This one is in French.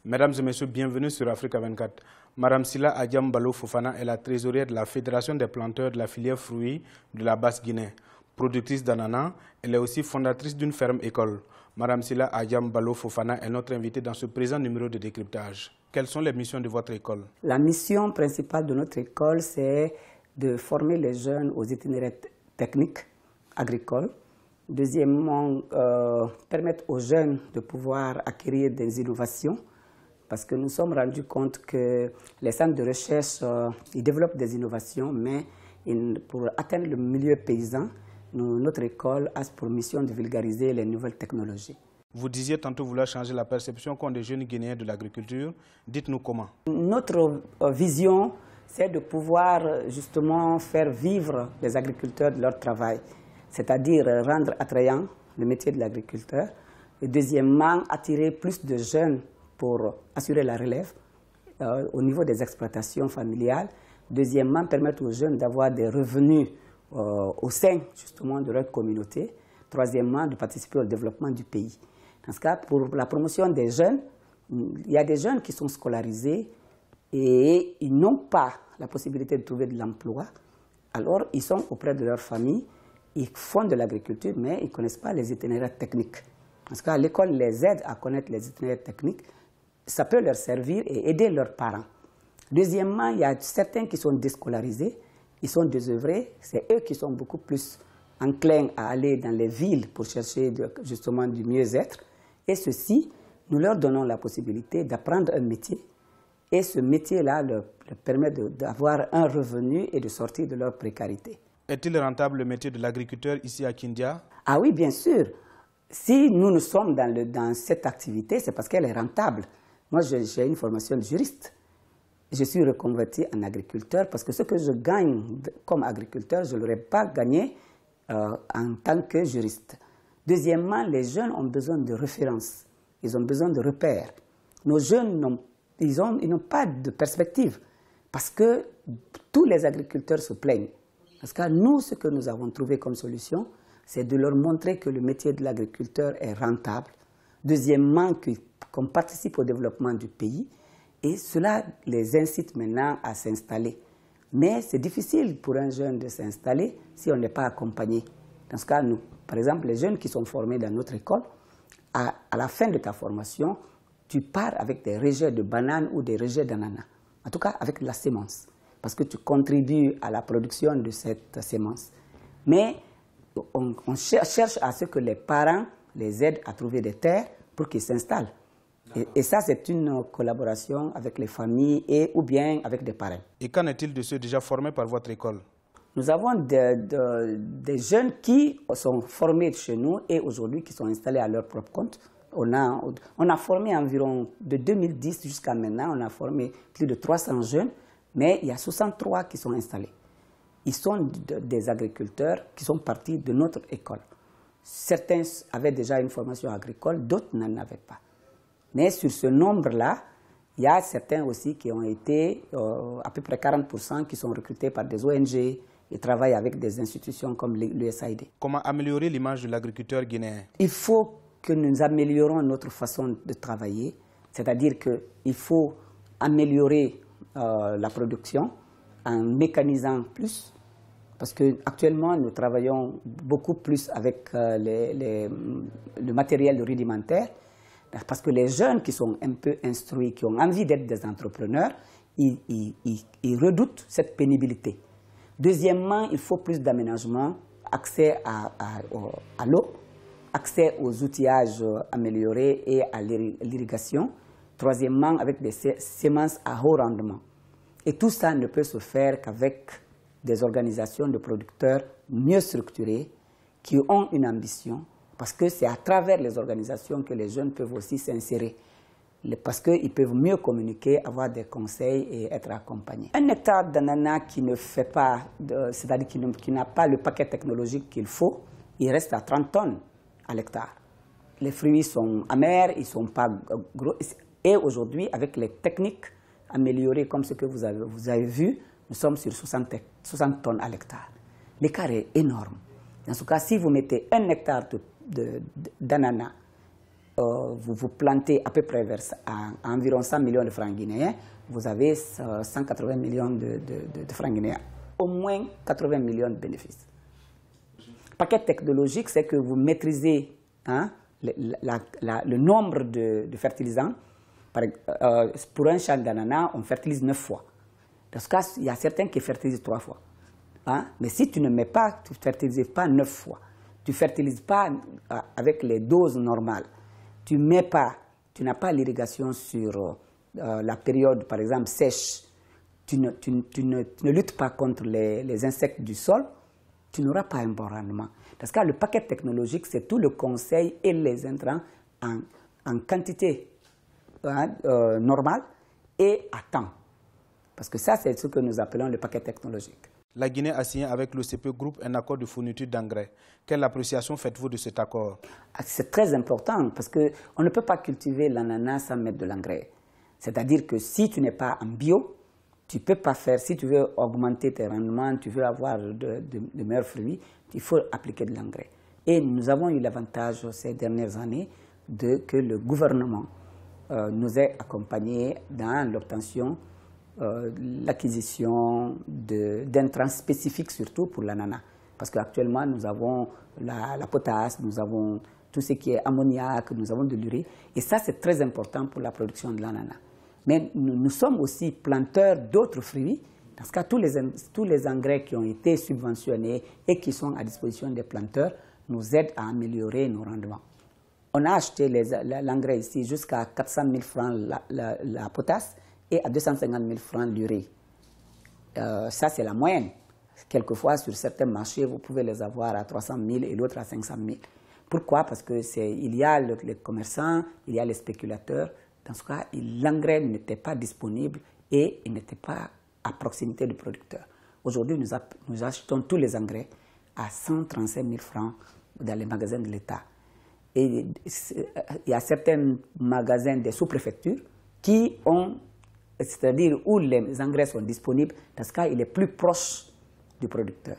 Mesdames et messieurs, bienvenue sur Africa 24. Madame Sila Adjam Balo Fofana est la trésorière de la Fédération des planteurs de la filière fruits de la Basse-Guinée. Productrice d'ananas, elle est aussi fondatrice d'une ferme-école. Madame Sila Adjam Balo Fofana est notre invitée dans ce présent numéro de décryptage. Quelles sont les missions de votre école? La mission principale de notre école, c'est de former les jeunes aux itinéraires techniques agricoles. Deuxièmement, permettre aux jeunes de pouvoir acquérir des innovations, parce que nous sommes rendus compte que les centres de recherche, ils développent des innovations, mais pour atteindre le milieu paysan, notre école a pour mission de vulgariser les nouvelles technologies. Vous disiez tantôt vouloir changer la perception qu'ont des jeunes Guinéens de l'agriculture. Dites-nous comment. Notre vision, c'est de pouvoir justement faire vivre les agriculteurs de leur travail, c'est-à-dire rendre attrayant le métier de l'agriculteur. Et deuxièmement, attirer plus de jeunes pour assurer la relève au niveau des exploitations familiales. Deuxièmement, permettre aux jeunes d'avoir des revenus au sein justement de leur communauté. Troisièmement, de participer au développement du pays. Dans ce cas, pour la promotion des jeunes, il y a des jeunes qui sont scolarisés et ils n'ont pas la possibilité de trouver de l'emploi. Alors, ils sont auprès de leur famille, ils font de l'agriculture, mais ils ne connaissent pas les itinéraires techniques. Parce qu'à l'école les aide à connaître les itinéraires techniques, ça peut leur servir et aider leurs parents. Deuxièmement, il y a certains qui sont déscolarisés, ils sont désœuvrés, c'est eux qui sont beaucoup plus enclins à aller dans les villes pour chercher justement du mieux-être. Et ceci, nous leur donnons la possibilité d'apprendre un métier. Et ce métier-là leur permet d'avoir un revenu et de sortir de leur précarité. Est-il rentable le métier de l'agriculteur ici à Kindia? Ah oui, bien sûr. Si nous sommes dans cette activité, c'est parce qu'elle est rentable. Moi, j'ai une formation de juriste. Je suis reconverti en agriculteur parce que ce que je gagne comme agriculteur, je ne l'aurais pas gagné en tant que juriste. Deuxièmement, les jeunes ont besoin de références. Ils ont besoin de repères. Nos jeunes n'ont pas de perspective parce que tous les agriculteurs se plaignent. Parce que nous, ce que nous avons trouvé comme solution, c'est de leur montrer que le métier de l'agriculteur est rentable. Deuxièmement, qu'on participe au développement du pays. Et cela les incite maintenant à s'installer. Mais c'est difficile pour un jeune de s'installer si on n'est pas accompagné. Dans ce cas, nous, par exemple, les jeunes qui sont formés dans notre école, à la fin de ta formation, tu pars avec des rejets de bananes ou des rejets d'ananas. En tout cas, avec la sémence. Parce que tu contribues à la production de cette sémence. Mais on cherche à ce que les parents les aident à trouver des terres pour qu'ils s'installent. Et ça, c'est une collaboration avec les familles ou bien avec des parents. Et qu'en est-il de ceux déjà formés par votre école? Nous avons des jeunes qui sont formés chez nous et aujourd'hui qui sont installés à leur propre compte. On a formé environ, de 2010 jusqu'à maintenant, on a formé plus de 300 jeunes, mais il y a 63 qui sont installés. Ils sont des agriculteurs qui sont partis de notre école. Certains avaient déjà une formation agricole, d'autres n'en avaient pas. Mais sur ce nombre-là, il y a certains aussi qui ont été, à peu près 40%, qui sont recrutés par des ONG et travaillent avec des institutions comme l'USAID. Comment améliorer l'image de l'agriculteur guinéen? Il faut que nous améliorons notre façon de travailler, c'est-à-dire qu'il faut améliorer la production en mécanisant plus, parce qu'actuellement nous travaillons beaucoup plus avec le matériel rudimentaire. Parce que les jeunes qui sont un peu instruits, qui ont envie d'être des entrepreneurs, ils redoutent cette pénibilité. Deuxièmement, il faut plus d'aménagement, accès à l'eau, accès aux outillages améliorés et à l'irrigation. Troisièmement, avec des semences à haut rendement. Et tout ça ne peut se faire qu'avec des organisations de producteurs mieux structurées, qui ont une ambition. Parce que c'est à travers les organisations que les jeunes peuvent aussi s'insérer. Parce qu'ils peuvent mieux communiquer, avoir des conseils et être accompagnés. Un hectare d'ananas qui ne fait pas, c'est-à-dire qui n'a pas le paquet technologique qu'il faut, il reste à 30 tonnes à l'hectare. Les fruits sont amers, ils ne sont pas gros. Et aujourd'hui, avec les techniques améliorées comme ce que vous avez vu, nous sommes sur 60 tonnes à l'hectare. L'écart est énorme. Dans ce cas, si vous mettez un hectare d'ananas vous plantez à peu près à environ 100 millions de francs guinéens, vous avez 180 millions de francs guinéens, au moins 80 millions de bénéfices. Paquet technologique, c'est que vous maîtrisez le nombre de fertilisants. Pour un champ d'ananas, on fertilise 9 fois. Dans ce cas, il y a certains qui fertilisent 3 fois. Mais si tu ne mets pas, tu ne fertilises pas 9 fois. Tu ne fertilises pas avec les doses normales. Tu n'as pas l'irrigation sur la période, par exemple, sèche. Tu ne luttes pas contre les insectes du sol. Tu n'auras pas un bon rendement. Parce que le paquet technologique, c'est tout le conseil et les intrants en quantité normale et à temps. Parce que ça, c'est ce que nous appelons le paquet technologique. La Guinée a signé avec l'OCP Group un accord de fourniture d'engrais. Quelle appréciation faites-vous de cet accord? C'est très important parce qu'on ne peut pas cultiver l'ananas sans mettre de l'engrais. C'est-à-dire que si tu n'es pas en bio, tu ne peux pas faire, si tu veux augmenter tes rendements, tu veux avoir de meilleurs fruits, il faut appliquer de l'engrais. Et nous avons eu l'avantage ces dernières années que le gouvernement nous ait accompagnés dans l'obtention, l'acquisition d'intrants spécifiques surtout pour l'ananas. Parce qu'actuellement, nous avons la potasse, nous avons tout ce qui est ammoniac, nous avons de l'urée. Et ça, c'est très important pour la production de l'ananas. Mais nous sommes aussi planteurs d'autres fruits. Dans ce cas, tous les engrais qui ont été subventionnés et qui sont à disposition des planteurs nous aident à améliorer nos rendements. On a acheté l'engrais ici jusqu'à 400 000 francs la potasse et à 250 000 francs l'urée. Ça, c'est la moyenne. Quelquefois, sur certains marchés, vous pouvez les avoir à 300 000 et l'autre à 500 000. Pourquoi? Parce qu'il y a les commerçants, il y a les spéculateurs. Dans ce cas, l'engrais n'était pas disponible et il n'était pas à proximité du producteur. Aujourd'hui, nous achetons tous les engrais à 135 000 francs dans les magasins de l'État. Et il y a certains magasins des sous-préfectures qui ont, c'est-à-dire où les engrais sont disponibles, dans ce cas, il est plus proche du producteur.